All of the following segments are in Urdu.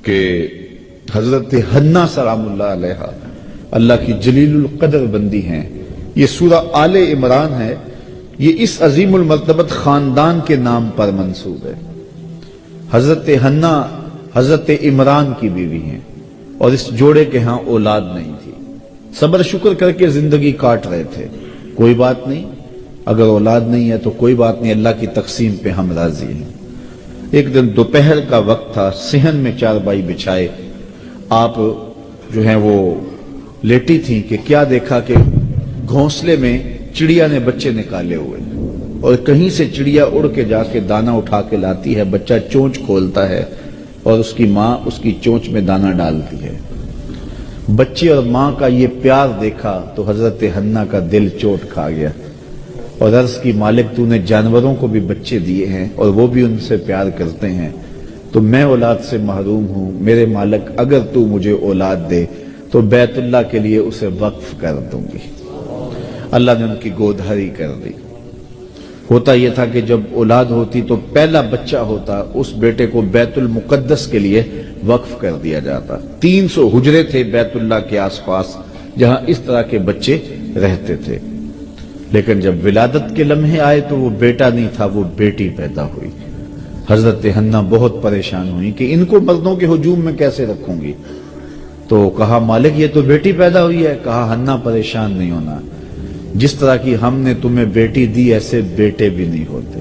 کہ حضرت حنا سلام اللہ علیہ اللہ کی جلیل القدر بندی ہیں. یہ سورہ آل عمران ہے. یہ اس عظیم المرتبت خاندان کے نام پر منسوب ہے. حضرت حنا حضرت عمران کی بیوی ہیں اور اس جوڑے کے ہاں اولاد نہیں تھی. صبر شکر کر کے زندگی کاٹ رہے تھے. کوئی بات نہیں، اگر اولاد نہیں ہے تو کوئی بات نہیں، اللہ کی تقسیم پہ ہم راضی ہیں. ایک دن دوپہر کا وقت تھا. صحن میں چارپائی بچھائے آپ جو ہیں وہ لیٹی تھیں کہ کیا دیکھا کہ گھونسلے میں چڑیا نے بچے نکالے ہوئے اور کہیں سے چڑیا اڑ کے جا کے دانا اٹھا کے لاتی ہے. بچہ چونچ کھولتا ہے اور اس کی ماں اس کی چونچ میں دانا ڈالتی ہے. بچے اور ماں کا یہ پیار دیکھا تو حضرت حنا کا دل چوٹ کھا گیا اور عرض کی مالک تو نے جانوروں کو بھی بچے دیے ہیں اور وہ بھی ان سے پیار کرتے ہیں، تو میں اولاد سے محروم ہوں. میرے مالک اگر تو مجھے اولاد دے تو بیت اللہ کے لیے اسے وقف کر دوں گی. اللہ نے ان کی گود ہری کر دی. ہوتا یہ تھا کہ جب اولاد ہوتی تو پہلا بچہ ہوتا اس بیٹے کو بیت المقدس کے لیے وقف کر دیا جاتا. 300 حجرے تھے بیت اللہ کے آس پاس جہاں اس طرح کے بچے رہتے تھے. لیکن جب ولادت کے لمحے آئے تو وہ بیٹا نہیں تھا، وہ بیٹی پیدا ہوئی. حضرت حنا بہت پریشان ہوئی کہ ان کو مردوں کے ہجوم میں کیسے رکھوں گی. تو کہا مالک یہ تو بیٹی پیدا ہوئی ہے. کہا حنا پریشان نہیں ہونا، جس طرح کی ہم نے تمہیں بیٹی دی ایسے بیٹے بھی نہیں ہوتے.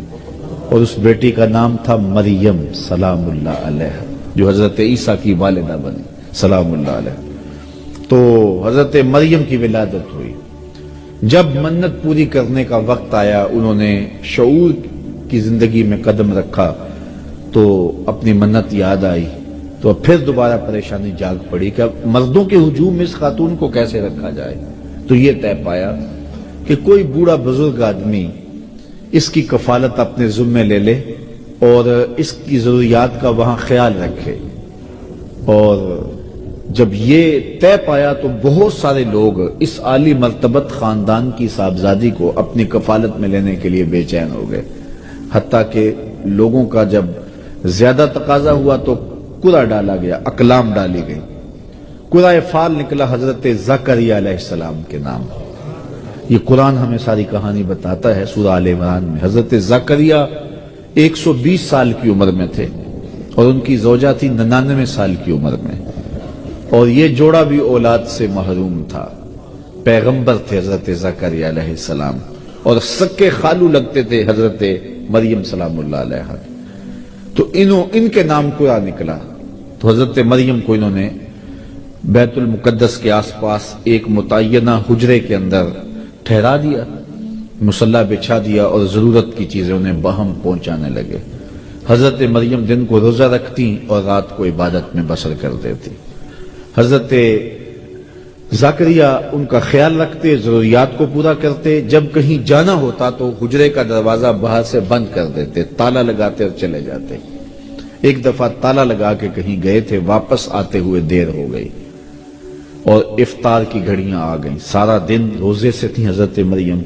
اور اس بیٹی کا نام تھا مریم سلام اللہ علیہ، جو حضرت عیسیٰ کی والدہ بنی سلام اللہ علیہ. تو حضرت مریم کی ولادت ہوئی. جب منت پوری کرنے کا وقت آیا، انہوں نے شعور کی زندگی میں قدم رکھا تو اپنی منت یاد آئی تو پھر دوبارہ پریشانی جاگ پڑی کہ اب مردوں کے ہجوم میں اس خاتون کو کیسے رکھا جائے. تو یہ طے پایا کہ کوئی بوڑھا بزرگ آدمی اس کی کفالت اپنے ذمے لے لے اور اس کی ضروریات کا وہاں خیال رکھے. اور جب یہ طے پایا تو بہت سارے لوگ اس عالی مرتبت خاندان کی صاحبزادی کو اپنی کفالت میں لینے کے لیے بے چین ہو گئے. حتیٰ کہ لوگوں کا جب زیادہ تقاضا ہوا تو قرعہ ڈالا گیا، اقلام ڈالی گئی. قرعہ فال نکلا حضرت زکریا علیہ السلام کے نام. یہ قرآن ہمیں ساری کہانی بتاتا ہے. سورہ آل عمران میں حضرت زکریا 120 سال کی عمر میں تھے اور ان کی زوجہ تھی 99 سال کی عمر میں، اور یہ جوڑا بھی اولاد سے محروم تھا. پیغمبر تھے حضرت زکریا علیہ السلام اور سکے خالو لگتے تھے حضرت مریم سلام اللہ علیہ. تو ان کے نام قرعہ نکلا تو حضرت مریم کو انہوں نے بیت المقدس کے آس پاس ایک متعینہ حجرے کے اندر ٹھہرا دیا، مصلی بچھا دیا اور ضرورت کی چیزیں انہیں باہم پہنچانے لگے. حضرت مریم دن کو روزہ رکھتی اور رات کو عبادت میں بسر کر دیتی. حضرت زکریا ان کا خیال رکھتے، ضروریات کو پورا کرتے. جب کہیں جانا ہوتا تو حجرے کا دروازہ باہر سے بند کر دیتے، تالا لگاتے اور چلے جاتے. ایک دفعہ تالا لگا کے کہیں گئے تھے، واپس آتے ہوئے دیر ہو گئی اور افطار کی گھڑیاں آ گئیں. سارا دن روزے سے تھی حضرت مریم،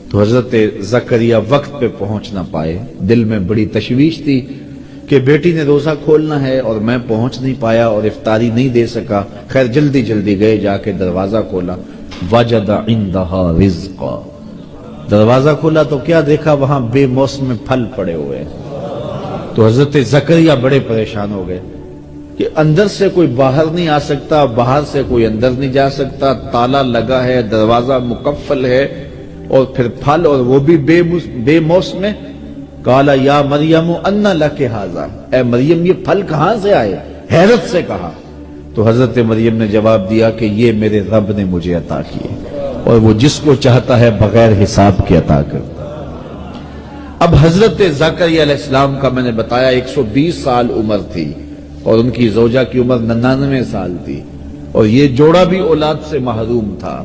تو حضرت زکریا وقت پہ پہنچ نہ پائے. دل میں بڑی تشویش تھی کہ بیٹی نے روزہ کھولنا ہے اور میں پہنچ نہیں پایا اور افطاری نہیں دے سکا. خیر جلدی جلدی گئے، جا کے دروازہ کھولا، وجد عندہا رزقا. دروازہ کھولا تو کیا دیکھا، وہاں بے موسم پھل پڑے ہوئے. تو حضرت زکریا بڑے پریشان ہو گئے کہ اندر سے کوئی باہر نہیں آ سکتا، باہر سے کوئی اندر نہیں جا سکتا، تالا لگا ہے، دروازہ مقفل ہے، اور پھر پھل اور وہ بھی بے موسم. قال یا مریم انا لک ھذا، اے مریم یہ پھل کہاں سے آئے؟ حیرت سے کہا. تو حضرت مریم نے جواب دیا کہ یہ میرے رب نے مجھے عطا کیے اور وہ جس کو چاہتا ہے بغیر حساب کے عطا کرتا. اب حضرت زکریا علیہ السلام کا میں نے بتایا 120 سال عمر تھی اور ان کی زوجہ کی عمر 99 سال تھی اور یہ جوڑا بھی اولاد سے محروم تھا.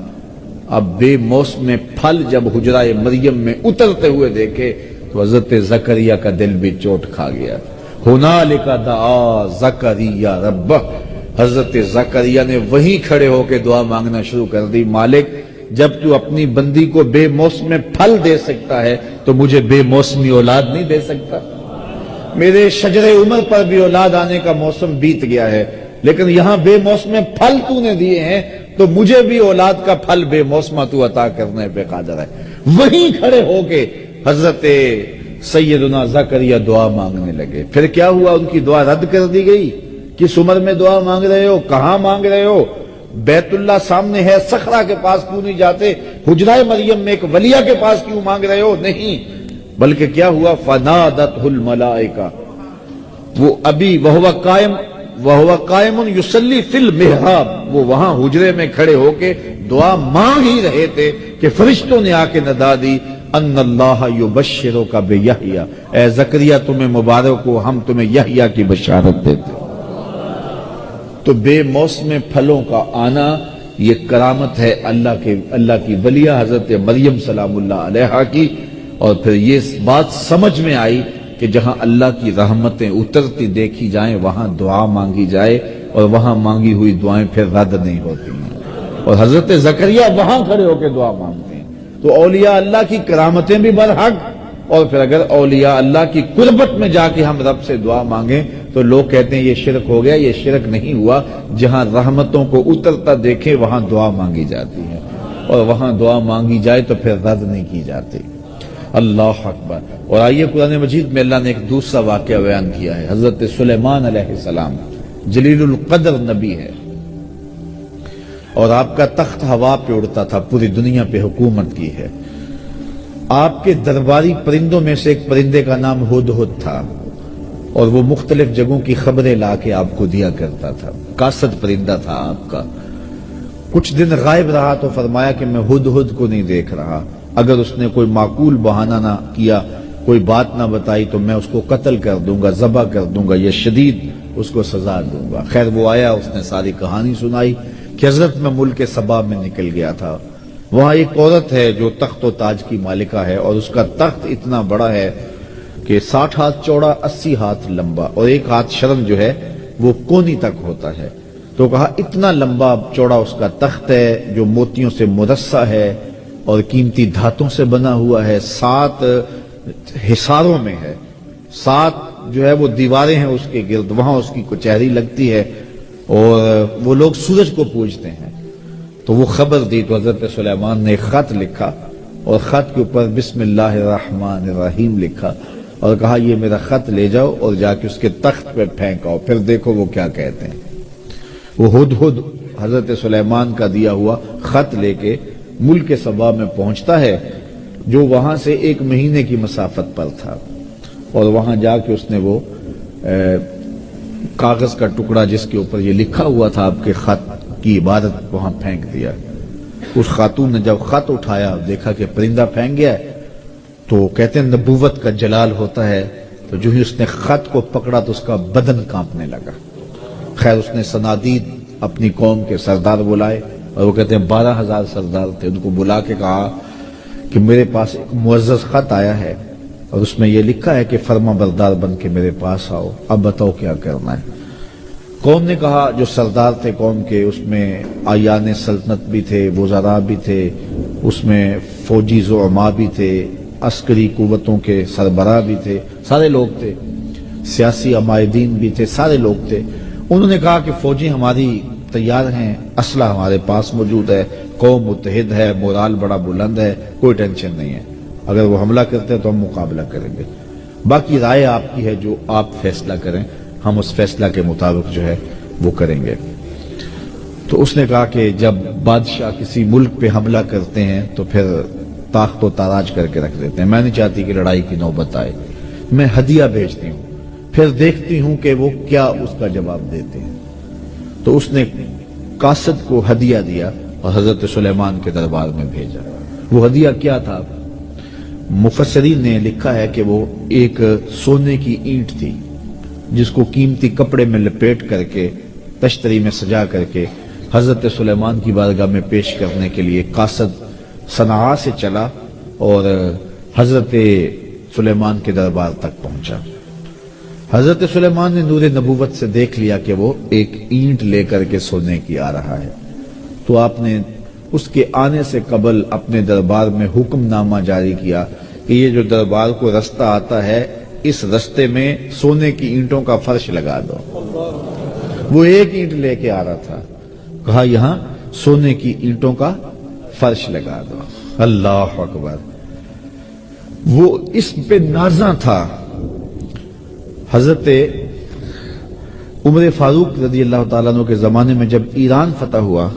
اب بے موسم پھل جب حجرہ مریم میں اترتے ہوئے دیکھے تو حضرت زکریا کا دل بھی چوٹ کھا گیا. ہنالک دعا زکریا ربہ، حضرت زکریا نے وہیں کھڑے ہو کے دعا مانگنا شروع کر دی. مالک جب تو اپنی بندی کو بے موسم پھل دے سکتا ہے تو مجھے بے موسمی اولاد نہیں دے سکتا؟ میرے شجر عمر پر بھی اولاد آنے کا موسم بیت گیا ہے، لیکن یہاں بے موسم پھل تو نے دیے ہیں، تو مجھے بھی اولاد کا پھل بے موسمہ تو عطا کرنے پہ قادر ہے۔ وہیں کھڑے ہو کے حضرت سیدنا زکریا دعا مانگنے لگے۔ پھر کیا ہوا؟ ان کی دعا رد کر دی گئی۔ کس عمر میں دعا مانگ رہے ہو؟ کہاں مانگ رہے ہو؟ بیت اللہ سامنے ہے، صخرہ کے پاس کیوں نہیں جاتے؟ حجرہ مریم میں ایک ولیہ کے پاس کیوں مانگ رہے ہو؟ نہیں، بلکہ کیا ہوا؟ فنادتہ الملائکہ، وہ ابھی وہو قائم یصلی فی المحراب، وہ وہاں حجرے میں کھڑے ہو کے دعا مانگ ہی رہے تھے کہ فرشتوں نے آ کے ندا دی، ان اللہ یبشرک بیحییٰ، اے زکریا تمہیں مبارک ہو، ہم تمہیں یحییٰ کی بشارت دیتے۔ تو بے موسم پھلوں کا آنا یہ کرامت ہے اللہ کی ولیہ حضرت مریم سلام اللہ علیہا کی۔ اور پھر یہ بات سمجھ میں آئی کہ جہاں اللہ کی رحمتیں اترتی دیکھی جائیں وہاں دعا مانگی جائے، اور وہاں مانگی ہوئی دعائیں پھر رد نہیں ہوتی ہیں، اور حضرت زکریا وہاں کھڑے ہو کے دعا مانگتے ہیں۔ تو اولیاء اللہ کی کرامتیں بھی برحق، اور پھر اگر اولیاء اللہ کی قربت میں جا کے ہم رب سے دعا مانگیں تو لوگ کہتے ہیں یہ شرک ہو گیا۔ یہ شرک نہیں ہوا، جہاں رحمتوں کو اترتا دیکھیں وہاں دعا مانگی جاتی ہے، اور وہاں دعا مانگی جائے تو پھر رد نہیں کی جاتی۔ اللہ اکبر۔ اور آئیے قرآن مجید میں اللہ نے ایک دوسرا واقعہ بیان کیا ہے۔ حضرت سلیمان علیہ السلام جلیل القدر نبی ہے، اور آپ کا تخت ہوا پہ اڑتا تھا، پوری دنیا پہ حکومت کی ہے۔ آپ کے درباری پرندوں میں سے ایک پرندے کا نام ہدہد تھا، اور وہ مختلف جگہوں کی خبریں لا کے آپ کو دیا کرتا تھا۔ قاصد پرندہ تھا آپ کا۔ کچھ دن غائب رہا تو فرمایا کہ میں ہدہد کو نہیں دیکھ رہا، اگر اس نے کوئی معقول بہانہ نہ کیا، کوئی بات نہ بتائی تو میں اس کو قتل کر دوں گا، ذبح کر دوں گا، یہ شدید اس کو سزا دوں گا۔ خیر وہ آیا، اس نے ساری کہانی سنائی کہ حضرت میں ملک سبا میں نکل گیا تھا، وہاں ایک عورت ہے جو تخت و تاج کی مالکہ ہے، اور اس کا تخت اتنا بڑا ہے کہ 60 ہاتھ چوڑا، 80 ہاتھ لمبا، اور 1 ہاتھ شرم جو ہے وہ کونی تک ہوتا ہے۔ تو کہا اتنا لمبا چوڑا اس کا تخت ہے جو موتیوں سے مرصع ہے اور قیمتی دھاتوں سے بنا ہوا ہے، 7 حصاروں میں ہے، 7 جو ہے وہ دیواریں ہیں اس کے گرد، وہاں اس کی کچہری لگتی ہے، اور وہ لوگ سورج کو پوجتے ہیں۔ تو وہ خبر دی تو حضرت سلیمان نے ایک خط لکھا، اور خط کے اوپر بسم اللہ الرحمن الرحیم لکھا، اور کہا یہ میرا خط لے جاؤ اور جا کے اس کے تخت پہ پھینکاؤ، پھر دیکھو وہ کیا کہتے ہیں۔ وہ ہدہد حضرت سلیمان کا دیا ہوا خط لے کے ملک سبا میں پہنچتا ہے، جو وہاں سے 1 مہینے کی مسافت پر تھا، اور وہاں جا کے اس نے وہ کاغذ کا ٹکڑا جس کے اوپر یہ لکھا ہوا تھا آپ کے خط کی عبارت وہاں پھینک دیا۔ اس خاتون نے جب خط اٹھایا دیکھا کہ پرندہ پھینک گیا ہے، تو کہتے ہیں نبوت کا جلال ہوتا ہے، تو جو ہی اس نے خط کو پکڑا تو اس کا بدن کانپنے لگا۔ خیر اس نے صنادید اپنی قوم کے سردار بلائے، اور وہ کہتے ہیں 12,000 سردار تھے، ان کو بلا کے کہا کہ میرے پاس ایک معزز خط آیا ہے، اور اس میں یہ لکھا ہے کہ فرما بردار بن کے میرے پاس آؤ، اب بتاؤ کیا کرنا ہے۔ قوم نے کہا، جو سردار تھے قوم کے، اس میں آیان سلطنت بھی تھے، وزراء بھی تھے، اس میں فوجی زعماء بھی تھے، عسکری قوتوں کے سربراہ بھی تھے، سارے لوگ تھے، سیاسی عمائدین بھی تھے، سارے لوگ تھے۔ انہوں نے کہا کہ فوجی ہماری تیار ہیں، اسلحہ ہمارے پاس موجود ہے، قوم متحد ہے، مورال بڑا بلند ہے، کوئی ٹینشن نہیں ہے، اگر وہ حملہ کرتے ہیں تو ہم مقابلہ کریں گے، باقی رائے آپ کی ہے، جو آپ فیصلہ کریں ہم اس فیصلہ کے مطابق جو ہے وہ کریں گے۔ تو اس نے کہا کہ جب بادشاہ کسی ملک پہ حملہ کرتے ہیں تو پھر تاخت و تاراج کر کے رکھ دیتے ہیں، میں نہیں چاہتی کہ لڑائی کی نوبت آئے، میں ہدیہ بھیجتی ہوں، پھر دیکھتی ہوں کہ وہ کیا اس کا جواب دیتے ہیں۔ تو اس نے قاصد کو ہدیہ دیا اور حضرت سلیمان کے دربار میں بھیجا۔ وہ ہدیہ کیا تھا؟ مفسرین نے لکھا ہے کہ وہ ایک سونے کی اینٹ تھی، جس کو قیمتی کپڑے میں لپیٹ کر کے تشتری میں سجا کر کے حضرت سلیمان کی بارگاہ میں پیش کرنے کے لیے قاصد صنعاء سے چلا اور حضرت سلیمان کے دربار تک پہنچا۔ حضرت سلیمان نے نور نبوت سے دیکھ لیا کہ وہ ایک اینٹ لے کر کے سونے کی آ رہا ہے، تو آپ نے اس کے آنے سے قبل اپنے دربار میں حکم نامہ جاری کیا کہ یہ جو دربار کو رستہ آتا ہے اس رستے میں سونے کی اینٹوں کا فرش لگا دو۔ وہ ایک اینٹ لے کے آ رہا تھا، کہا یہاں سونے کی اینٹوں کا فرش لگا دو۔ اللہ اکبر، وہ اس پہ نازاں تھا۔ حضرت عمر فاروق رضی اللہ تعالیٰ عنہ کے زمانے میں جب ایران فتح ہوا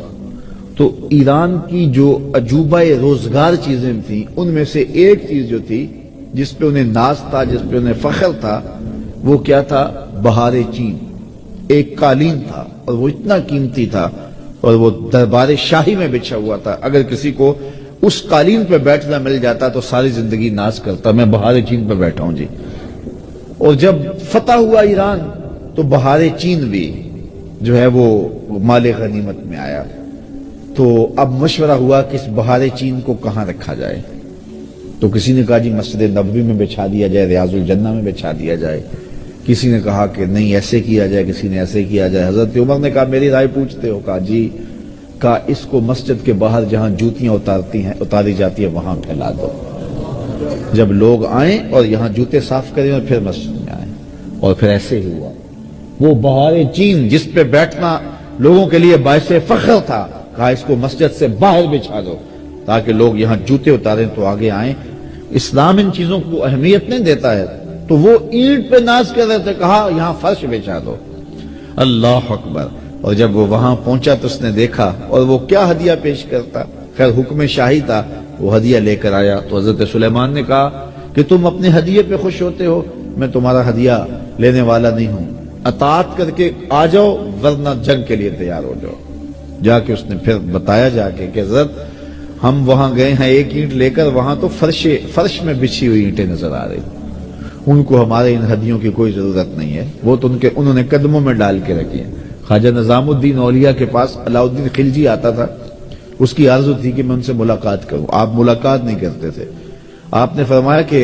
تو ایران کی جو عجوبہ روزگار چیزیں تھیں ان میں سے ایک چیز جو تھی جس پہ انہیں ناز تھا، جس پہ انہیں فخر تھا، وہ کیا تھا؟ بہار چین۔ ایک قالین تھا اور وہ اتنا قیمتی تھا اور وہ دربار شاہی میں بچھا ہوا تھا، اگر کسی کو اس قالین پہ بیٹھنا مل جاتا تو ساری زندگی ناز کرتا، میں بہار چین پہ بیٹھا ہوں جی۔ اور جب فتح ہوا ایران تو بہار چین بھی جو ہے وہ مال غنیمت میں آیا۔ تو اب مشورہ ہوا کہ اس بہار چین کو کہاں رکھا جائے، تو کسی نے کہا جی مسجد نبوی میں بچھا دیا جائے، ریاض الجنہ میں بچھا دیا جائے، کسی نے کہا کہ نہیں ایسے کیا جائے، کسی نے ایسے کیا جائے۔ حضرت عمر نے کہا میری رائے پوچھتے ہو؟ کہا جی۔ کہا اس کو مسجد کے باہر جہاں جوتیاں اتاری جاتی ہیں وہاں پھیلا دو، جب لوگ آئیں اور یہاں جوتے صاف کریں اور پھر مسجد میں آئیں۔ اور پھر ایسے ہی ہوا۔ وہ بہار چین جس پہ بیٹھنا لوگوں کے لیے باعث فخر تھا، کہا اس کو مسجد سے باہر بچھا دو تاکہ لوگ یہاں جوتے اتاریں تو آگے آئیں۔ اسلام ان چیزوں کو اہمیت نہیں دیتا ہے، تو وہ اینٹ پہ ناز کر رہے تھے، کہا یہاں فرش بچھا دو۔ اللہ اکبر۔ اور جب وہ وہاں پہنچا تو اس نے دیکھا، اور وہ کیا ہدیہ پیش کرتا، خیر حکم شاہی تھا، وہ ہدیہ لے کر آیا۔ تو حضرت سلیمان نے کہا کہ تم اپنے ہدیے پہ خوش ہوتے ہو، میں تمہارا ہدیہ لینے والا نہیں ہوں، اطاعت کر کے آ جاؤ ورنہ جنگ کے لیے تیار ہو جاؤ۔ جا کے اس نے پھر بتایا جا کے کہ حضرت ہم وہاں گئے ہیں ایک اینٹ لے کر، وہاں تو فرش میں بچھی ہوئی اینٹیں نظر آ رہی، ان کو ہمارے ان ہدیوں کی کوئی ضرورت نہیں ہے، وہ تو انہوں نے قدموں میں ڈال کے رکھی ہیں۔ خواجہ نظام الدین اولیاء کے پاس علاؤالدین خلجی آتا تھا، اس کی آرزو تھی کہ میں ان سے ملاقات کروں، آپ ملاقات نہیں کرتے تھے۔ آپ نے فرمایا کہ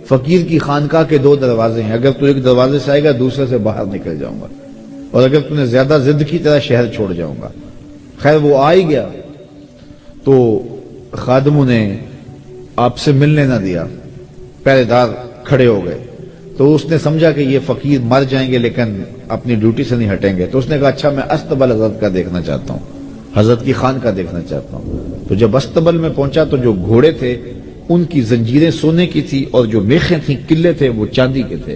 فقیر کی خانقاہ کے 2 دروازے ہیں، اگر تو ایک دروازے سے آئے گا دوسرے سے باہر نکل جاؤں گا، اور اگر تو نے زیادہ ضد کی طرح شہر چھوڑ جاؤں گا۔ خیر وہ آ ہی گیا تو خادموں نے آپ سے ملنے نہ دیا، پہرے دار کھڑے ہو گئے، تو اس نے سمجھا کہ یہ فقیر مر جائیں گے لیکن اپنی ڈیوٹی سے نہیں ہٹیں گے، تو اس نے کہا اچھا میں استبل حضرت کا دیکھنا چاہتا ہوں، حضرت کی خان کا دیکھنا چاہتا ہوں۔ تو جب استبل میں پہنچا تو جو گھوڑے تھے ان کی زنجیریں سونے کی تھی اور جو میخیں تھیں قلعے تھے وہ چاندی کے تھے۔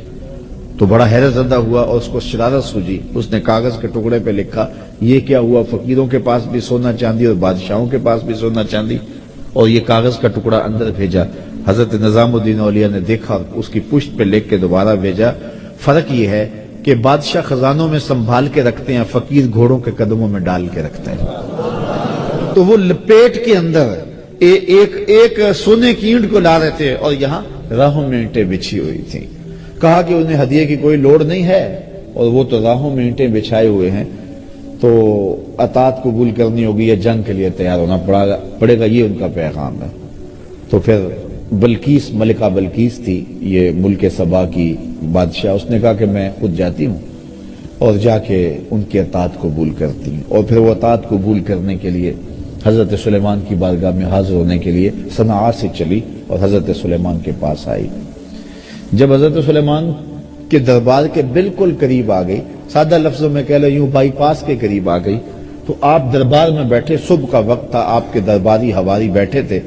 تو بڑا حیرت زدہ ہوا اور اس کو شرارت سوجی، اس نے کاغذ کے ٹکڑے پہ لکھا یہ کیا ہوا، فقیروں کے پاس بھی سونا چاندی اور بادشاہوں کے پاس بھی سونا چاندی، اور یہ کاغذ کا ٹکڑا اندر بھیجا۔ حضرت نظام الدین اولیاء نے دیکھا، اس کی پشت پہ لکھ کے دوبارہ بھیجا۔ فرق یہ ہے کہ بادشاہ خزانوں میں سنبھال کے رکھتے ہیں، فقیر گھوڑوں کے قدموں میں ڈال کے رکھتے ہیں۔ تو وہ لپیٹ کے اندر ایک سونے کی اینٹ کو لا رہے تھے اور یہاں راہوں میں اینٹیں بچھی ہوئی تھیں۔ کہا کہ انہیں ہدیے کی کوئی لوڑ نہیں ہے اور وہ تو راہوں میں اینٹیں بچھائے ہوئے ہیں، تو اطاعت قبول کرنی ہوگی یا جنگ کے لیے تیار ہونا پڑے گا، یہ ان کا پیغام ہے۔ تو پھر بلقیس، ملکہ بلقیس تھی، یہ ملک سبا کی بادشاہ، اس نے کہا کہ میں خود جاتی ہوں اور جا کے ان کی اطاعت قبول کرتی ہوں، اور پھر وہ اطاعت قبول کرنے کے لیے حضرت سلیمان کی بارگاہ میں حاضر ہونے کے لیے صنعاء سے چلی اور حضرت سلیمان کے پاس آئی۔ جب حضرت سلیمان کے دربار کے بالکل قریب آ گئی، سادہ لفظوں میں کہہ لو یوں بائی پاس کے قریب آ گئی، تو آپ دربار میں بیٹھے، صبح کا وقت تھا، آپ کے درباری حواری بیٹھے تھے۔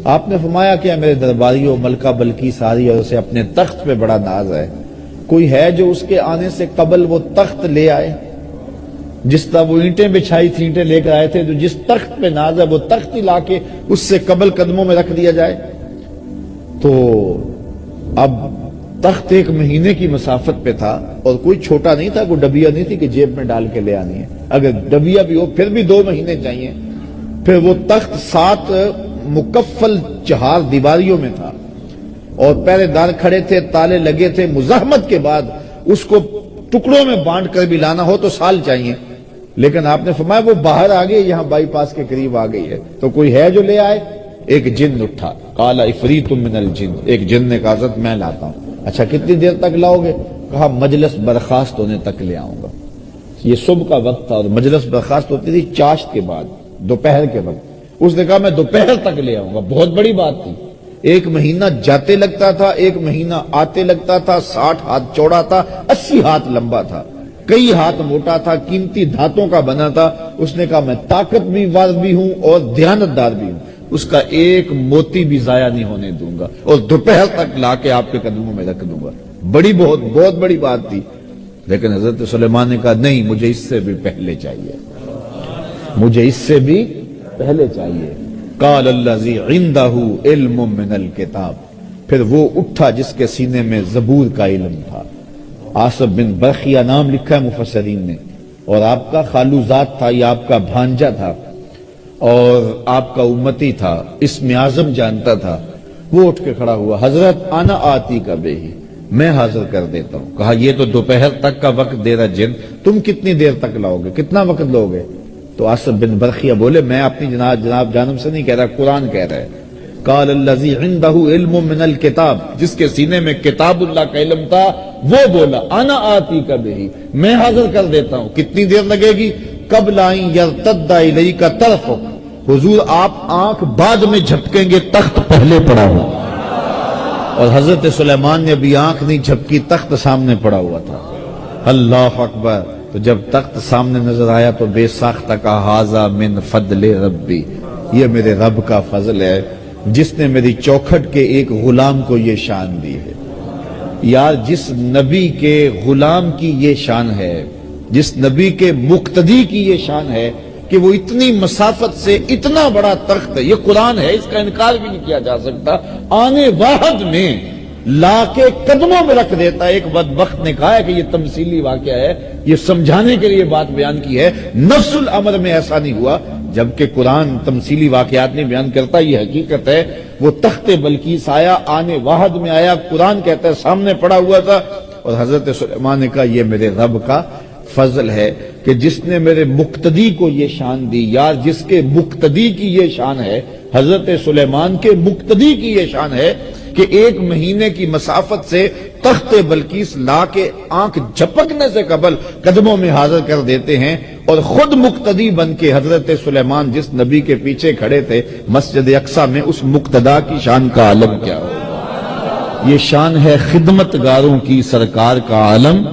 آپ نے فرمایا کہ میرے درباریوں، ملکہ بلقیس آ رہی ہے اور اسے اپنے تخت پہ بڑا ناز ہے، کوئی ہے جو اس کے آنے سے قبل وہ تخت لے آئے؟ جس طرح وہ اینٹیں بچھائی تھی، اینٹیں لے کر آئے تھے، تو جس تخت پہ ناز ہے وہ تخت ہی لا کے اس سے قبل قدموں میں رکھ دیا جائے۔ تو اب تخت 1 مہینے کی مسافت پہ تھا اور کوئی چھوٹا نہیں تھا، کوئی ڈبیا نہیں تھی کہ جیب میں ڈال کے لے آنی ہے، اگر ڈبیا بھی ہو پھر بھی 2 مہینے چاہیے۔ پھر وہ تخت 7 مکفل چہار دیواریوں میں تھا اور پہرے دار کھڑے تھے، تالے لگے تھے، مزاحمت کے بعد اس کو ٹکڑوں میں بانٹ کر بھی لانا ہو تو سال چاہیے، لیکن آپ نے فرمایا وہ باہر آ گئی، یہاں بائی پاس کے قریب آ گئی ہے، تو کوئی ہے جو لے آئے؟ ایک جن اٹھا، قال عفریت من الجن، ایک جن نے کہا حضرت میں لاتا ہوں۔ اچھا کتنی دیر تک لاؤ گے؟ کہا مجلس برخاست ہونے تک لے آؤں گا۔ یہ صبح کا وقت تھا اور مجلس برخاست ہوتی تھی چاشت کے بعد، دوپہر کے وقت۔ اس نے کہا میں دوپہر تک لے آؤں گا، بہت بڑی بات تھی۔ ایک مہینہ جاتے لگتا تھا، ایک مہینہ آتے لگتا تھا، 60 ہاتھ چوڑا تھا، 80 ہاتھ لمبا تھا، کئی ہاتھ موٹا تھا، قیمتی دھاتوں کا بنا تھا۔ اس نے کہا میں طاقت بھی ور بھی ہوں اور دیانتدار بھی ہوں، اس کا ایک موتی بھی ضائع نہیں ہونے دوں گا، اور دوپہر تک لا کے آپ کے قدموں میں رکھ دوں گا۔ بہت بڑی بات تھی، لیکن حضرت سلیمان نے کہا نہیں، مجھے اس سے بھی پہلے چاہیے، مجھے اس سے بھی پہلے چاہیے۔ قال الذی عندہ علم من الکتاب، پھر وہ اٹھا جس کے سینے میں زبور کا علم تھا۔ آصف بن برخیہ نام لکھا ہے مفسرین نے، اور آپ کا خالوزاد تھا، یا آپ کا بھانجا تھا، اور آپ کا امتی تھا، اسم اعظم جانتا تھا۔ وہ اٹھ کے کھڑا ہوا، حضرت انا آتی کا بے ہی، میں حاضر کر دیتا ہوں۔ کہا یہ تو دوپہر تک کا وقت دے رہا جن، تم کتنی دیر تک لاؤ گے، کتنا وقت لو گے؟ تو آصف بن برخیہ بولے میں اپنی جناب جانب سے نہیں کہہ رہا، قرآن کہہ رہا ہے۔ قال الذی عندہ علم من الکتاب، جس کے سینے میں کتاب اللہ کا علم تھا، وہ بولا انا آتی کا بہ، میں حاضر کر دیتا ہوں۔ کتنی دیر لگے گی؟ قبل ان یرتد الیک طرفک، حضور آپ آنکھ بعد میں جھپکیں گے، تخت پہلے پڑا ہوا۔ اور حضرت سلیمان نے ابھی آنکھ نہیں جھپکی، تخت سامنے پڑا ہوا تھا۔ اللہ اکبر! تو جب تخت سامنے نظر آیا تو بے ساختہ کا ھذا من فضل ربی، یہ میرے رب کا فضل ہے جس نے میری چوکھٹ کے ایک غلام کو یہ شان دی ہے۔ یار جس نبی کے غلام کی یہ شان ہے، جس نبی کے مقتدی کی یہ شان ہے کہ وہ اتنی مسافت سے اتنا بڑا تخت ہے، یہ قرآن ہے، اس کا انکار بھی نہیں کیا جا سکتا، آنے واحد میں لا کے قدموں میں رکھ دیتا ہے۔ ایک بدبخت نے کہا ہے کہ یہ تمثیلی واقعہ ہے، یہ سمجھانے کے لیے بات بیان کی ہے، نفس الامر میں ایسا نہیں ہوا، جبکہ قرآن تمثیلی واقعات نہیں بیان کرتا، یہ حقیقت ہے۔ وہ تخت بلقیس آیا، آنے واحد میں آیا، قرآن کہتا ہے سامنے پڑا ہوا تھا، اور حضرت سلیمان نے کہا یہ میرے رب کا فضل ہے کہ جس نے میرے مقتدی کو یہ شان دی۔ یار جس کے مقتدی کی یہ شان ہے، حضرت سلیمان کے مقتدی کی یہ شان ہے کہ ایک مہینے کی مسافت سے تخت بلقیس لا کے آنکھ جھپکنے سے قبل قدموں میں حاضر کر دیتے ہیں، اور خود مقتدی بن کے حضرت سلیمان جس نبی کے پیچھے کھڑے تھے مسجد اقصی میں، اس مقتدا کی شان کا عالم کیا ہو؟ یہ شان ہے خدمت گاروں کی سرکار کا عالم،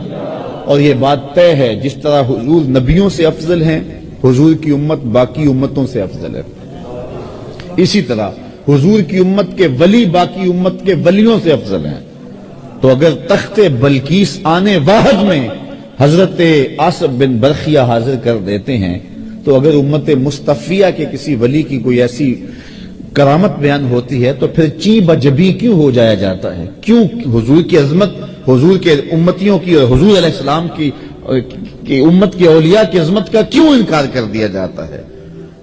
اور یہ بات طے ہے جس طرح حضور نبیوں سے افضل ہیں، حضور کی امت باقی امتوں سے افضل ہے، اسی طرح حضور کی امت کے ولی باقی امت کے ولیوں سے افضل ہیں۔ تو اگر تخت بلقیس آنے واحد میں حضرت آصف بن برخیہ حاضر کر دیتے ہیں، تو اگر امت مصطفیہ کے کسی ولی کی کوئی ایسی کرامت بیان ہوتی ہے تو پھر چی بجبی کیوں ہو جایا جاتا ہے؟ کیوں حضور کی عظمت، حضور کے امتیوں کی اور حضور علیہ السلام کی امت کے اولیاء کی عظمت کا کیوں انکار کر دیا جاتا ہے؟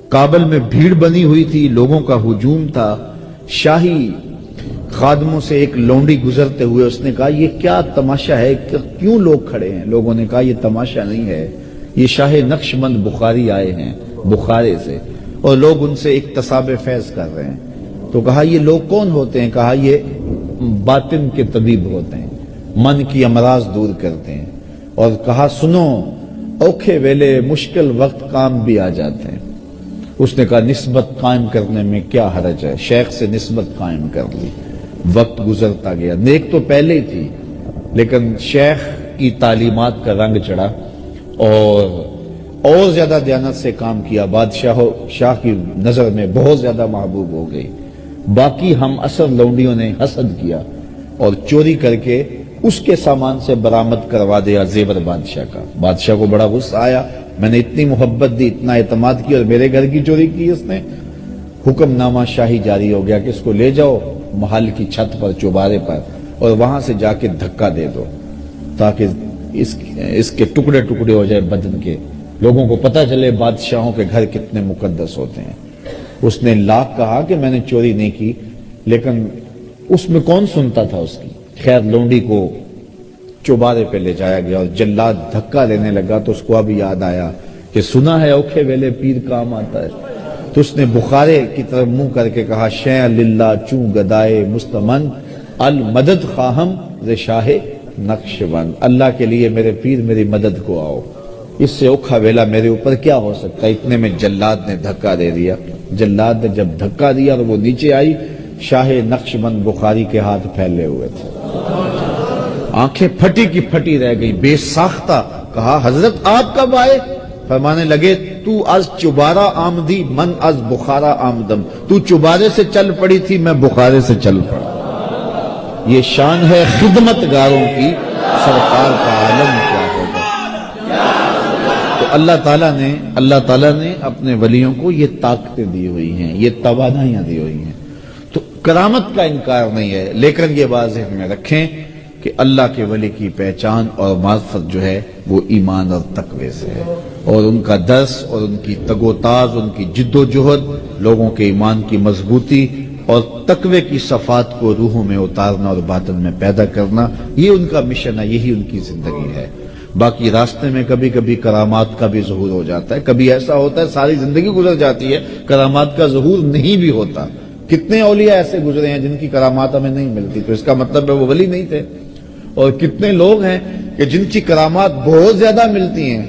کابل میں بھیڑ بنی ہوئی تھی، لوگوں کا ہجوم تھا، شاہی خادموں سے ایک لونڈی گزرتے ہوئے اس نے کہا یہ کیا تماشا ہے، کیوں لوگ کھڑے ہیں؟ لوگوں نے کہا یہ تماشا نہیں ہے، یہ شاہ نقش بند بخاری آئے ہیں بخارے سے، اور لوگ ان سے اکتساب فیض کر رہے ہیں۔ تو کہا یہ لوگ کون ہوتے ہیں؟ کہا یہ باطن کے طبیب ہوتے ہیں، من کی امراض دور کرتے ہیں۔ اور کہا سنو، اوکھے ویلے مشکل وقت کام بھی آ جاتے ہیں۔ اس نے کہا نسبت قائم کرنے میں کیا حرج ہے؟ شیخ سے نسبت قائم کر لی، وقت گزرتا گیا، نیک تو پہلے ہی تھی لیکن شیخ کی تعلیمات کا رنگ چڑھا اور زیادہ دیانت سے کام کیا، شاہ کی نظر میں بہت زیادہ محبوب ہو گئی۔ باقی ہم اثر لونڈیوں نے حسد کیا اور چوری کر کے اس کے سامان سے برآمد کروا دیا زیور بادشاہ کا۔ بادشاہ کو بڑا غصہ آیا، میں نے اتنی محبت دی، اتنا اعتماد کیا اور میرے گھر کی چوری کی اس نے۔ حکم نامہ شاہی جاری ہو گیا کہ اس کو لے جاؤ محل کی چھت پر، چوبارے پر، اور وہاں سے جا کے دھکا دے دو تاکہ اس کے ٹکڑے ٹکڑے ہو جائے بدن کے، لوگوں کو پتہ چلے بادشاہوں کے گھر کتنے مقدس ہوتے ہیں۔ اس نے لاکھ کہا کہ میں نے چوری نہیں کی، لیکن اس میں کون سنتا تھا اس کی؟ خیر لونڈی کو چوبارے پہ لے جایا گیا اور جلاد دھکا دینے لگا تو اس کو اب یاد آیا کہ سنا ہے اوکھے ویلے پیر کام آتا ہے۔ تو اس نے بخارے کی طرف منہ کر کے کہا شیع للہ چوں گدائے مستمن المدد خواہم ز شاہ نقش بند، اللہ کے لیے میرے پیر میری مدد کو آؤ، اس سے اوکھا ویلا میرے اوپر کیا ہو سکتا ہے؟ اتنے میں جلاد نے دھکا دے دیا۔ جلاد نے جب دھکا دیا اور وہ نیچے آئی شاہ نقشبند بخاری کے ہاتھ پھیلے ہوئے تھے، آنکھیں پھٹی کی پھٹی رہ گئی، بے ساختہ کہا حضرت آپ کب آئے؟ فرمانے لگے تو از چبارہ آمدی من از بخارا آمدم، تو چبارے سے چل پڑی تھی میں بخارے سے چل پڑا۔ یہ شان ہے خدمت گاروں کی، سرکار کا عالم کیا ہوگا۔ تو اللہ تعالیٰ نے اپنے ولیوں کو یہ طاقتیں دی ہوئی ہیں، یہ توانائیاں دی ہوئی ہیں، تو کرامت کا انکار نہیں ہے، لیکن یہ بات ذہن میں رکھیں کہ اللہ کے ولی کی پہچان اور معرفت جو ہے وہ ایمان اور تقوی سے ہے، اور ان کا درس اور ان کی تگ و تاز، ان کی جد و جہد لوگوں کے ایمان کی مضبوطی اور تقوی کی صفات کو روحوں میں اتارنا اور باطن میں پیدا کرنا، یہ ان کا مشن ہے، یہی ان کی زندگی ہے۔ باقی راستے میں کبھی کبھی کرامات کا بھی ظہور ہو جاتا ہے، کبھی ایسا ہوتا ہے ساری زندگی گزر جاتی ہے کرامات کا ظہور نہیں بھی ہوتا۔ کتنے اولیاء ایسے گزرے ہیں جن کی کرامات ہمیں نہیں ملتی، تو اس کا مطلب ہے وہ ولی نہیں تھے، اور کتنے لوگ ہیں کہ جن کی کرامات بہت زیادہ ملتی ہیں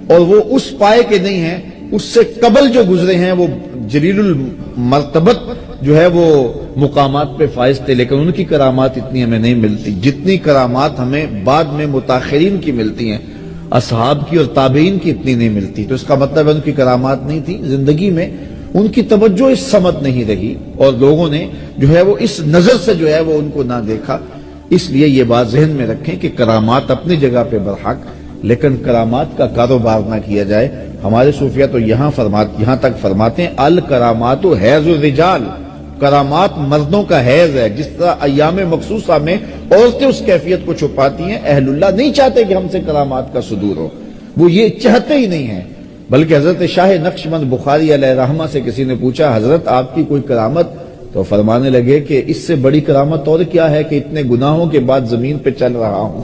اور وہ اس پائے کے نہیں ہیں، اس سے قبل جو گزرے ہیں وہ جلیل المرتبت جو ہے وہ مقامات پہ فائز تھے، لیکن ان کی کرامات اتنی ہمیں نہیں ملتی جتنی کرامات ہمیں بعد میں متاخرین کی ملتی ہیں، اصحاب کی اور تابعین کی اتنی نہیں ملتی۔ تو اس کا مطلب ہے ان کی کرامات نہیں تھی، زندگی میں ان کی توجہ اس سمت نہیں رہی اور لوگوں نے جو ہے وہ اس نظر سے جو ہے وہ ان کو نہ دیکھا۔ اس لیے یہ بات ذہن میں رکھیں کہ کرامات اپنی جگہ پہ برحق، لیکن کرامات کا کاروبار نہ کیا جائے۔ ہمارے صوفیہ تو یہاں تک فرماتے ہیں الکرامات حیض الرجال، کرامات مردوں کا حیض ہے، جس طرح ایام مخصوصہ میں عورتیں اس کیفیت کو چھپاتی ہیں، اہل اللہ نہیں چاہتے کہ ہم سے کرامات کا صدور ہو، وہ یہ چاہتے ہی نہیں ہیں۔ بلکہ حضرت شاہ نقشبند بخاری علیہ رحمہ سے کسی نے پوچھا حضرت آپ کی کوئی کرامت؟ تو فرمانے لگے کہ اس سے بڑی کرامت اور کیا ہے کہ اتنے گناہوں کے بعد زمین پہ چل رہا ہوں،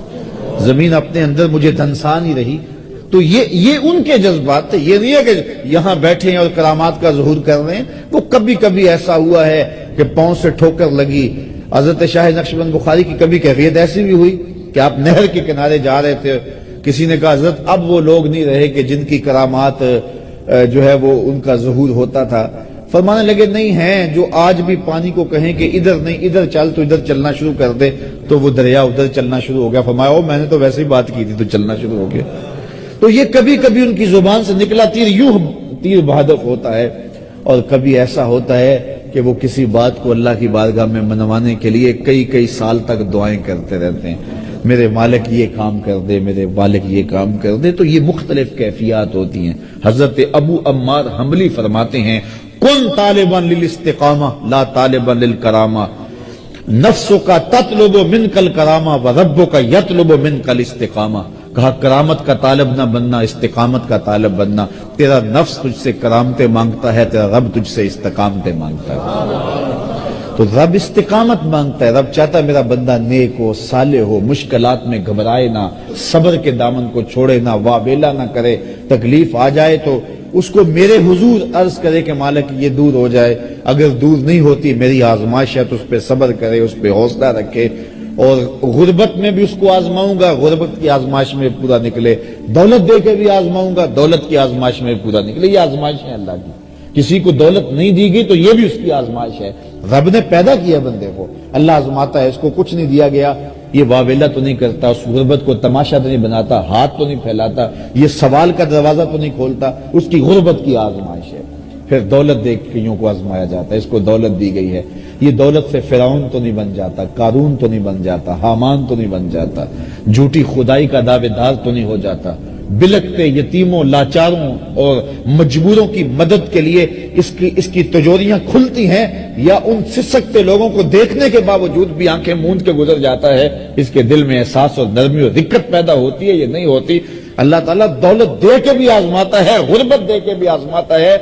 زمین اپنے اندر مجھے دھنسا نہیں رہی۔ تو یہ ان کے جذبات تھے، یہ نہیں ہے کہ یہاں بیٹھے ہیں اور کرامات کا ظہور کر رہے ہیں۔ وہ کبھی کبھی ایسا ہوا ہے کہ پاؤں سے ٹھوکر لگی۔ حضرت شاہ نقشبند بخاری کی کبھی کیفیت ایسی بھی ہوئی کہ آپ نہر کے کنارے جا رہے تھے، کسی نے کہا حضرت اب وہ لوگ نہیں رہے کہ جن کی کرامات جو ہے وہ ان کا ظہور ہوتا تھا۔ فرمانے لگے نہیں ہیں جو آج بھی پانی کو کہیں کہ ادھر نہیں ادھر چل، تو ادھر چلنا شروع کر دے تو وہ دریا ادھر چلنا شروع ہو گیا۔ فرمایا او میں نے تو ویسے ہی بات کی تھی تو چلنا شروع ہو گیا۔ تو یہ کبھی کبھی ان کی زبان سے نکلا تیر یوں تیر بہادر ہوتا ہے، اور کبھی ایسا ہوتا ہے کہ وہ کسی بات کو اللہ کی بارگاہ میں منوانے کے لیے کئی سال تک دعائیں کرتے رہتے ہیں، میرے مالک یہ کام کر دے، میرے مالک یہ کام کر دے۔ تو یہ مختلف کیفیات ہوتی ہیں۔ حضرت ابو عمار حنبلی فرماتے ہیں کن طالبا للاستقامہ لا طالبا للکرامہ، نفسوں کا تطلب منک الکرامہ وربک یطلب منک الاستقامہ۔ کہا کرامت کا طالب نہ بننا، استقامت کا طالب بننا۔ تیرا نفس تجھ سے کرامتیں مانگتا ہے، تیرا رب تجھ سے استقامتیں مانگتا ہے۔ تو رب استقامت مانگتا ہے، رب چاہتا ہے میرا بندہ نیک ہو، صالح ہو، مشکلات میں گھبرائے نہ، صبر کے دامن کو چھوڑے نہ، واویلا نہ کرے، تکلیف آ جائے تو اس کو میرے حضور عرض کرے کہ مالک یہ دور ہو جائے، اگر دور نہیں ہوتی میری آزمائش ہے تو اس پہ صبر کرے، اس پہ حوصلہ رکھے، اور غربت میں بھی اس کو آزماؤں گا، غربت کی آزمائش میں پورا نکلے، دولت دے کے بھی آزماؤں گا، دولت کی آزمائش میں پورا نکلے۔ یہ آزمائش ہے اللہ کی، کسی کو دولت نہیں دی گئی تو یہ بھی اس کی آزمائش ہے۔ رب نے پیدا کیا بندے کو، اللہ آزماتا ہے، اس کو کچھ نہیں دیا گیا، یہ واویلا تو نہیں کرتا، اس غربت کو تماشا تو نہیں بناتا، ہاتھ تو نہیں پھیلاتا، یہ سوال کا دروازہ تو نہیں کھولتا، اس کی غربت کی آزمائش ہے۔ پھر دولت دے کے کئیوں کو آزمایا جاتا ہے، اس کو دولت دی گئی ہے، یہ دولت سے فرعون تو نہیں بن جاتا، قارون تو نہیں بن جاتا، حامان تو نہیں بن جاتا، جھوٹی خدائی کا دعوے دار تو نہیں ہو جاتا۔ بلکتے یتیموں، لاچاروں اور مجبوروں کی مدد کے لیے اس کی تجوریاں کھلتی ہیں، یا ان سسکتے لوگوں کو دیکھنے کے باوجود بھی آنکھیں موند کے گزر جاتا ہے، اس کے دل میں احساس اور نرمی اور دقت پیدا ہوتی ہے، یہ نہیں ہوتی۔ اللہ تعالیٰ دولت دے کے بھی آزماتا ہے، غربت دے کے بھی آزماتا ہے۔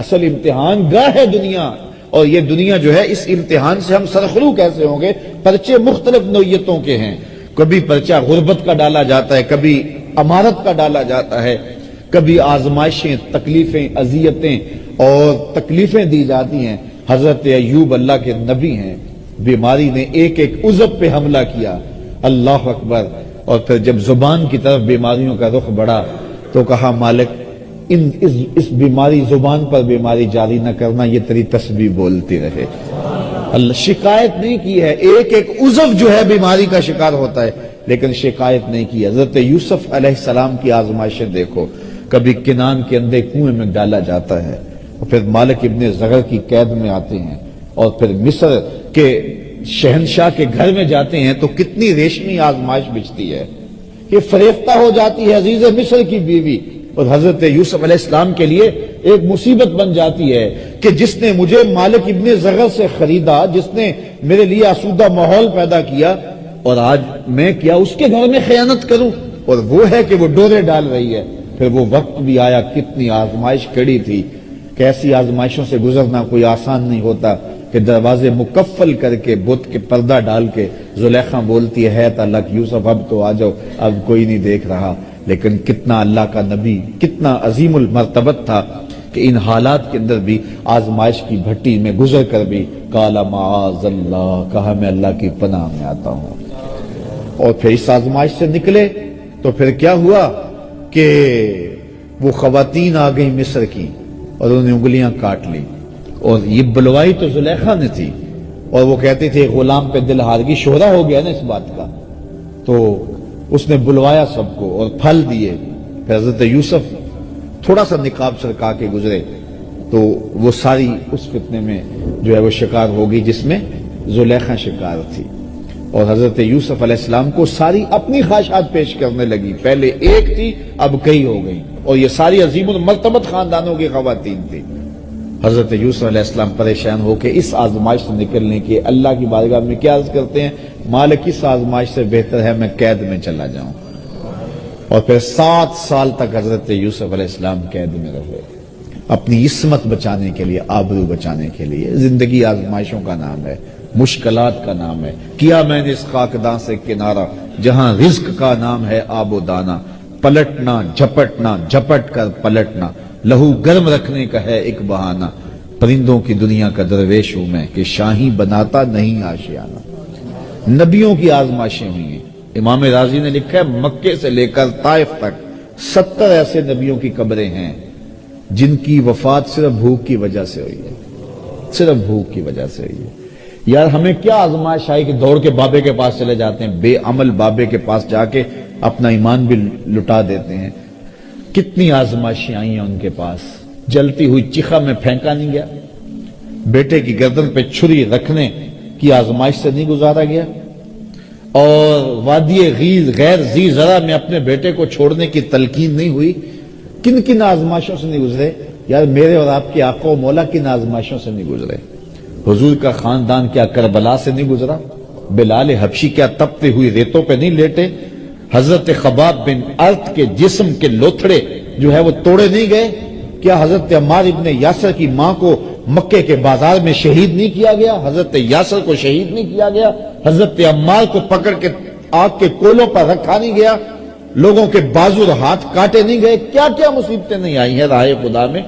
اصل امتحان گاہ ہے دنیا، اور یہ دنیا جو ہے اس امتحان سے ہم سرخرو کیسے ہوں گے؟ پرچے مختلف نوعیتوں کے ہیں، کبھی پرچہ غربت کا ڈالا جاتا ہے، کبھی امارت کا ڈالا جاتا ہے، کبھی آزمائشیں، تکلیفیں، اذیتیں اور تکلیفیں دی جاتی ہیں۔ حضرت ایوب اللہ کے نبی ہیں، بیماری نے ایک عضو پہ حملہ کیا، اللہ اکبر، اور پھر جب زبان کی طرف بیماریوں کا رخ بڑھا تو کہا مالک اس بیماری، زبان پر بیماری جاری نہ کرنا، یہ تیری تسبیح بولتی رہے۔ اللہ شکایت نہیں کی ہے، ایک ایک عضو جو ہے بیماری کا شکار ہوتا ہے، لیکن شکایت نہیں کی۔ حضرت یوسف علیہ السلام کی آزمائشیں دیکھو، کبھی کنان کے اندھے کنویں میں ڈالا جاتا ہے، اور پھر مالک ابن زغر کی قید میں آتے ہیں، اور پھر مصر کے شہنشاہ کے گھر میں جاتے ہیں تو کتنی ریشمی آزمائش بچتی ہے، یہ فریفتہ ہو جاتی ہے عزیز مصر کی بیوی، اور حضرت یوسف علیہ السلام کے لیے ایک مصیبت بن جاتی ہے کہ جس نے مجھے مالک ابن زغر سے خریدا، جس نے میرے لیے آسودہ ماحول پیدا کیا، اور آج میں کیا اس کے گھر میں خیانت کروں، اور وہ ہے کہ وہ ڈورے ڈال رہی ہے۔ پھر وہ وقت بھی آیا، کتنی آزمائش کڑی تھی، کیسی آزمائشوں سے گزرنا کوئی آسان نہیں ہوتا کہ دروازے مکفل کر کے بت کے پردہ ڈال کے زلیخا بولتی ہے تلک یوسف اب تو آ جاؤ، اب کوئی نہیں دیکھ رہا، لیکن کتنا اللہ کا نبی کتنا عظیم المرتبت تھا کہ ان حالات کے اندر بھی آزمائش کی بھٹی میں گزر کر بھی قال معاذ اللہ، کہا میں اللہ کی پناہ میں آتا ہوں۔ اور پھر اس آزمائش سے نکلے تو پھر کیا ہوا کہ وہ خواتین آ گئی مصر کی اور انہوں نے انگلیاں کاٹ لی، اور یہ بلوائی تو زلیخا نے تھی، اور وہ کہتے تھے غلام پہ دل ہار گئی، شہرا ہو گیا نا اس بات کا، تو اس نے بلوایا سب کو اور پھل دیے۔ پھر حضرت یوسف تھوڑا سا نقاب سرکا کے گزرے تو وہ ساری اس فتنے میں جو ہے وہ شکار ہو گئی جس میں زلیخا شکار تھی، اور حضرت یوسف علیہ السلام کو ساری اپنی خواہشات پیش کرنے لگی، پہلے ایک تھی اب کئی ہو گئی، اور یہ ساری عظیم المرتبت خاندانوں کی خواتین تھی۔ حضرت یوسف علیہ السلام پریشان ہو کے اس آزمائش سے نکلنے کے اللہ کی بارگاہ میں کیا عرض کرتے ہیں، مالک اس آزمائش سے بہتر ہے میں قید میں چلا جاؤں۔ اور پھر 7 سال تک حضرت یوسف علیہ السلام قید میں رہے، اپنی عصمت بچانے کے لیے، آبرو بچانے کے لیے۔ زندگی آزمائشوں کا نام ہے، مشکلات کا نام ہے۔ کیا میں نے اس خاکدان سے کنارہ جہاں رزق کا نام ہے آب و دانا، پلٹنا جھپٹنا جھپٹ کر پلٹنا، لہو گرم رکھنے کا ہے ایک بہانہ، پرندوں کی دنیا کا درویش ہوں میں کہ شاہی بناتا نہیں آشیانہ۔ نبیوں کی آزمائشیں ہوئی ہیں، امام رازی نے لکھا ہے مکے سے لے کر طائف تک 70 ایسے نبیوں کی قبریں ہیں جن کی وفات صرف بھوک کی وجہ سے ہوئی ہے، صرف بھوک کی وجہ سے ہوئی ہے۔ یار ہمیں کیا آزمائش آئی کہ دوڑ کے بابے کے پاس چلے جاتے ہیں، بے عمل بابے کے پاس جا کے اپنا ایمان بھی لٹا دیتے ہیں۔ کتنی آزمائشیں آئی ہیں ان کے پاس، جلتی ہوئی چیخا میں پھینکا نہیں گیا، بیٹے کی گردن پہ چھری رکھنے کی آزمائش سے نہیں گزارا گیا، اور وادی غیر ذی زرع میں اپنے بیٹے کو چھوڑنے کی تلقین نہیں ہوئی۔ کن کن آزمائشوں سے نہیں گزرے یار، میرے اور آپ کے آقا و مولا کن آزمائشوں سے نہیں گزرے؟ حضور کا خاندان کیا کربلا سے نہیں گزرا؟ بلال حبشی کیا تپتے ہوئی ریتوں پہ نہیں لیٹے؟ حضرت خباب بن ارت کے جسم کے لوتھڑے جو ہے وہ توڑے نہیں گئے؟ کیا حضرت عمار ابن یاسر کی ماں کو مکے کے بازار میں شہید نہیں کیا گیا؟ حضرت یاسر کو شہید نہیں کیا گیا؟ حضرت عمار کو پکڑ کے آگ کے کولوں پر رکھا نہیں گیا؟ لوگوں کے بازو اور ہاتھ کاٹے نہیں گئے؟ کیا کیا مصیبتیں نہیں آئی ہیں راہ خدا میں؟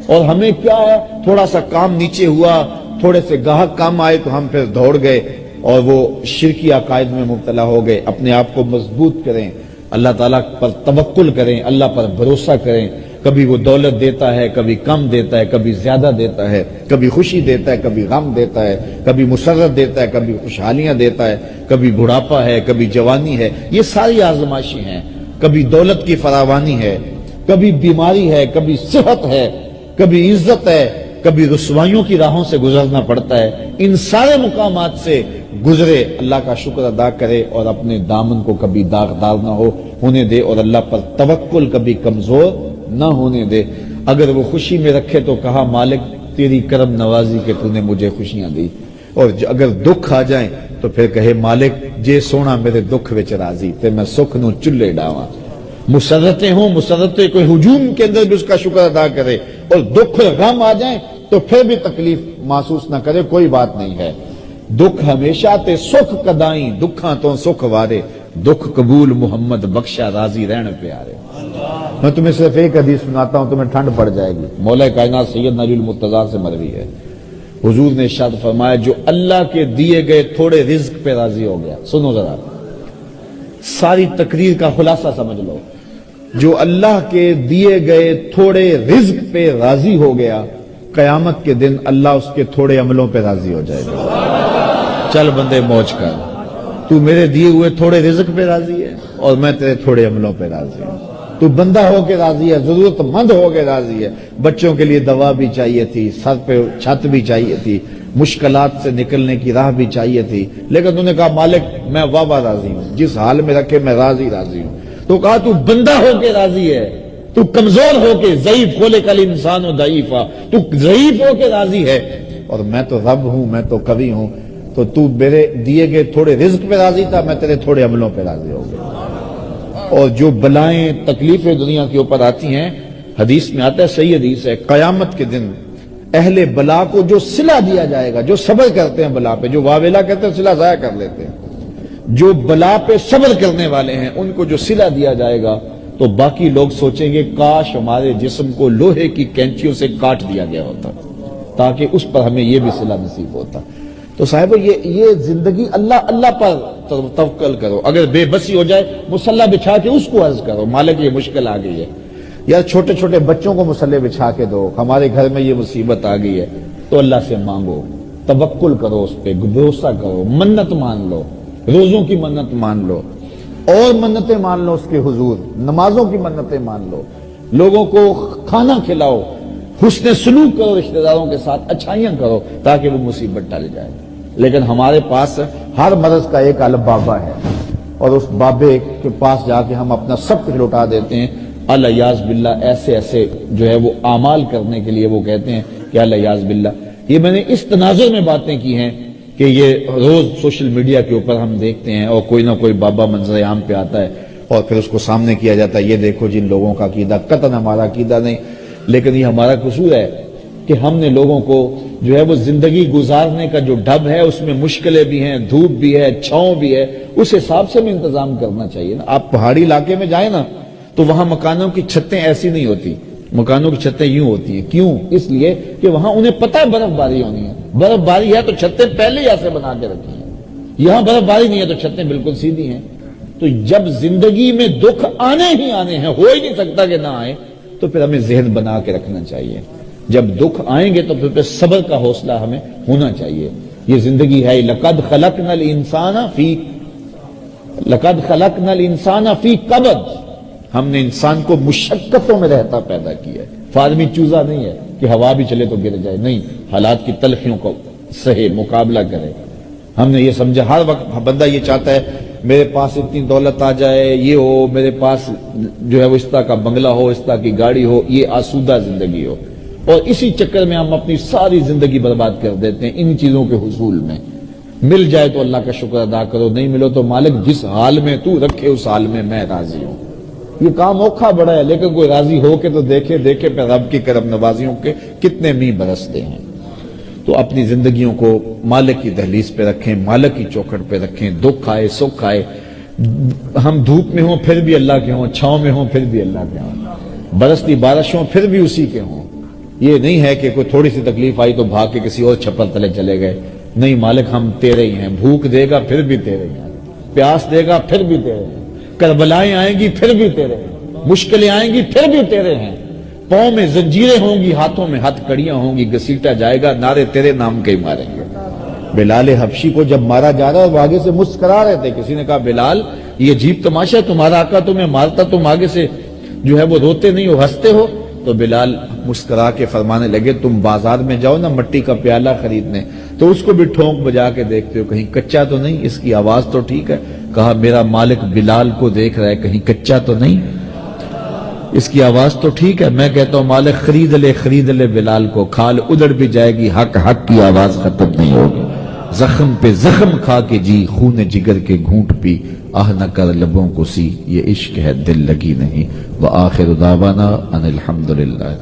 اور ہمیں کیا ہے، تھوڑا سا کام نیچے ہوا، تھوڑے سے گاہک کام آئے تو ہم پھر دوڑ گئے اور وہ شرکی عقائد میں مبتلا ہو گئے۔ اپنے آپ کو مضبوط کریں، اللہ تعالیٰ پر توکل کریں، اللہ پر بھروسہ کریں۔ کبھی وہ دولت دیتا ہے، کبھی کم دیتا ہے، کبھی زیادہ دیتا ہے، کبھی خوشی دیتا ہے، کبھی غم دیتا ہے، کبھی مسرت دیتا ہے، کبھی خوشحالیاں دیتا ہے، کبھی بڑھاپا ہے، کبھی جوانی ہے۔ یہ ساری آزمائشیں ہیں، کبھی دولت کی فراوانی ہے، کبھی بیماری ہے، کبھی صحت ہے، کبھی عزت ہے، کبھی رسوائیوں کی راہوں سے گزرنا پڑتا ہے۔ ان سارے مقامات سے گزرے، اللہ کا شکر ادا کرے اور اپنے دامن کو کبھی داغدار نہ ہونے دے، اور اللہ پر توکل کبھی کمزور نہ ہونے دے۔ اگر وہ خوشی میں رکھے تو کہا مالک تیری کرم نوازی کہ تو نے مجھے خوشیاں دی، اور اگر دکھ آ جائیں تو پھر کہے مالک جے سونا میرے دکھ وچ راضی تے میں سکھ نو چلے ڈاواں۔ مسرتیں ہوں، مسرتیں کوئی ہجوم کے اندر بھی اس کا شکر ادا کرے، اور دکھ غم آ جائیں تو پھر بھی تکلیف محسوس نہ کرے، کوئی بات نہیں ہے۔ دکھ ہمیشہ تے سکھ کدائیں، دکھاں تو سکھ وارے، دکھ قبول محمد بخشا راضی رہن پیارے۔ میں تمہیں صرف ایک حدیث سناتا ہوں، تمہیں ٹھنڈ پڑ جائے گی، مولا کائنات سید علی المرتضیٰ سے مروی ہے۔ حضور نے ارشاد فرمایا جو اللہ کے دیے گئے تھوڑے رزق پہ راضی ہو گیا، سنو ذرا ساری تقریر کا خلاصہ سمجھ لو، جو اللہ کے دیے گئے تھوڑے رزق پہ راضی ہو گیا قیامت کے دن اللہ اس کے تھوڑے عملوں پہ راضی ہو جائے گا. چل بندے موج کر, تو میرے دیے ہوئے تھوڑے رزق پہ راضی ہے اور میں تیرے تھوڑے عملوں پہ راضی ہوں. تو بندہ ہو کے راضی ہے, ضرورت مند ہو کے راضی ہے. بچوں کے لیے دوا بھی چاہیے تھی, سر پہ چھت بھی چاہیے تھی, مشکلات سے نکلنے کی راہ بھی چاہیے تھی, لیکن انہوں نے کہا مالک میں واہ راضی ہوں, جس حال میں رکھے میں راضی ہوں. تو کہا تو بندہ ہو کے راضی ہے, تو کمزور ہو کے, ضعیف خلق الانسان ضعیفا, تو ضعیف ہو کے راضی ہے, اور میں تو رب ہوں, میں تو کبھی ہوں. تو میرے دیے گئے تھوڑے رزق پہ راضی تھا, میں تیرے تھوڑے عملوں پہ راضی ہو گیا. اور جو بلائیں تکلیفیں دنیا کے اوپر آتی ہیں, حدیث میں آتا ہے, صحیح حدیث ہے, قیامت کے دن اہل بلا کو جو صلہ دیا جائے گا, جو صبر کرتے ہیں بلا پہ, جو واویلا کہتے ہیں صلہ ضائع کر لیتے ہیں, جو بلا پہ صبر کرنے والے ہیں ان کو جو صلہ دیا جائے گا, تو باقی لوگ سوچیں گے کاش ہمارے جسم کو لوہے کی کینچیوں سے کاٹ دیا گیا ہوتا تاکہ اس پر ہمیں یہ بھی صلہ نصیب ہوتا. تو صاحب یہ زندگی اللہ پر توکل کرو. اگر بے بسی ہو جائے مصلی بچھا کے اس کو عرض کرو, مالک یہ مشکل آ گئی ہے. یا چھوٹے چھوٹے بچوں کو مصلی بچھا کے دو, ہمارے گھر میں یہ مصیبت آ گئی ہے, تو اللہ سے مانگو, توکل کرو, اس پہ بھروسہ کرو, منت مان لو, روزوں کی منت مان لو, اور منتیں مان لو اس کے حضور, نمازوں کی منتیں مان لو, لوگوں کو کھانا کھلاؤ, حسن سلوک کرو, رشتہ داروں کے ساتھ اچھائیاں کرو تاکہ وہ مصیبت ٹال جائے. لیکن ہمارے پاس ہر مرض کا ایک الگ بابا ہے, اور اس بابے کے پاس جا کے ہم اپنا سب کچھ لوٹا دیتے ہیں. الیاذ باللہ ایسے جو ہے وہ اعمال کرنے کے لیے وہ کہتے ہیں کہ الیاذ باللہ. یہ میں نے اس تناظر میں باتیں کی ہیں کہ یہ روز سوشل میڈیا کے اوپر ہم دیکھتے ہیں اور کوئی نہ کوئی بابا منظر عام پہ آتا ہے اور پھر اس کو سامنے کیا جاتا ہے, یہ دیکھو جن لوگوں کا عقیدہ, قطعاً ہمارا عقیدہ نہیں, لیکن یہ ہمارا قصور ہے کہ ہم نے لوگوں کو جو ہے وہ زندگی گزارنے کا جو ڈھب ہے اس میں مشکلیں بھی ہیں, دھوپ بھی ہے, چھاؤں بھی ہے, اس حساب سے بھی انتظام کرنا چاہیے نا. آپ پہاڑی علاقے میں جائیں نا تو وہاں مکانوں کی چھتیں ایسی نہیں ہوتی, مکانوں کی چھتیں یوں ہوتی ہیں. کیوں؟ اس لیے کہ وہاں انہیں پتہ ہے برف باری ہونی ہے, برف باری ہے تو چھتیں پہلے ہی ایسے بنا کے رکھی ہیں. یہاں برف باری نہیں ہے تو چھتیں بالکل سیدھی ہیں. تو جب زندگی میں دکھ آنے ہی آنے ہیں, ہو ہی نہیں سکتا کہ نہ آئے, تو پھر ہمیں ذہن بنا کے رکھنا چاہیے. جب دکھ آئیں گے تو پھر صبر کا حوصلہ ہمیں ہونا چاہیے. یہ زندگی ہے. لقد خلقنا الانسان فی کبد, ہم نے انسان کو مشقتوں میں رہتا پیدا کیا ہے. فارمی چوزا نہیں ہے کہ ہوا بھی چلے تو گر جائے, نہیں, حالات کی تلخیوں کو سہے, مقابلہ کرے. ہم نے یہ سمجھا, ہر وقت بندہ یہ چاہتا ہے میرے پاس اتنی دولت آ جائے, یہ ہو, میرے پاس جو ہے وہ اس طرح کا بنگلہ ہو, اس طرح کی گاڑی ہو, یہ آسودہ زندگی ہو. اور اسی چکر میں ہم اپنی ساری زندگی برباد کر دیتے ہیں ان چیزوں کے حصول میں. مل جائے تو اللہ کا شکر ادا کرو, نہیں ملو تو مالک جس حال میں تو رکھے اس حال میں میں راضی ہوں. یہ کام اوکھا بڑا ہے, لیکن کوئی راضی ہو کے تو دیکھے پہ رب کی کرم نوازیوں کے کتنے می برستے ہیں. تو اپنی زندگیوں کو مالک کی دہلیز پہ رکھیں, مالک کی چوکھٹ پہ رکھیں. دکھ آئے سکھ آئے, ہم دھوپ میں ہوں پھر بھی اللہ کے ہوں, چھاؤں میں ہوں پھر بھی اللہ کے ہوں, برستی بارش ہوں پھر بھی اسی کے ہوں. یہ نہیں ہے کہ کوئی تھوڑی سی تکلیف آئی تو بھاگ کے کسی اور چھپر تلے چلے گئے. نہیں, مالک ہم تیرے ہی ہیں. بھوک دے گا پھر بھی تیرے ہی ہیں, پیاس دے گا پھر بھی تیرے ہیں, کربلائیں آئیں گی پھر بھی تیرے ہیں, مشکلیں آئیں گی پھر بھی تیرے ہیں. پاؤں میں زنجیریں ہوں گی, ہاتھوں میں ہتھ کڑیاں ہوں گی, گھسیٹا جائے گا, نعرے تیرے نام کے ہی ماریں گے. بلال حبشی کو جب مارا جا رہا ہے وہ آگے سے مسکرا رہے تھے. کسی نے کہا بلال یہ عجیب تماشا, تمہارا آقا تمہیں مارتا, تم آگے سے جو ہے وہ روتے نہیں ہو, ہنستے ہو. تو بلال مسکرا کے فرمانے لگے, تم بازار میں جاؤ نا مٹی کا پیالہ خریدنے, تو اس کو بھی ٹھونک بجا کے دیکھتے ہو کہیں کچا تو نہیں, اس کی آواز تو ٹھیک ہے. کہا میرا مالک بلال کو دیکھ رہا ہے, کہیں کچا تو نہیں, اس کی آواز تو ٹھیک ہے. میں کہتا ہوں مالک خرید لے بلال کو, کھال ادھر بھی جائے گی, حق کی آواز ختم نہیں ہوگی. زخم پہ زخم کھا کے جی, خون جگر کے گھونٹ پی, آہ نہ کر لبوں کو سی, یہ عشق ہے دل لگی نہیں. وآخر دعوانا ان الحمدللہ.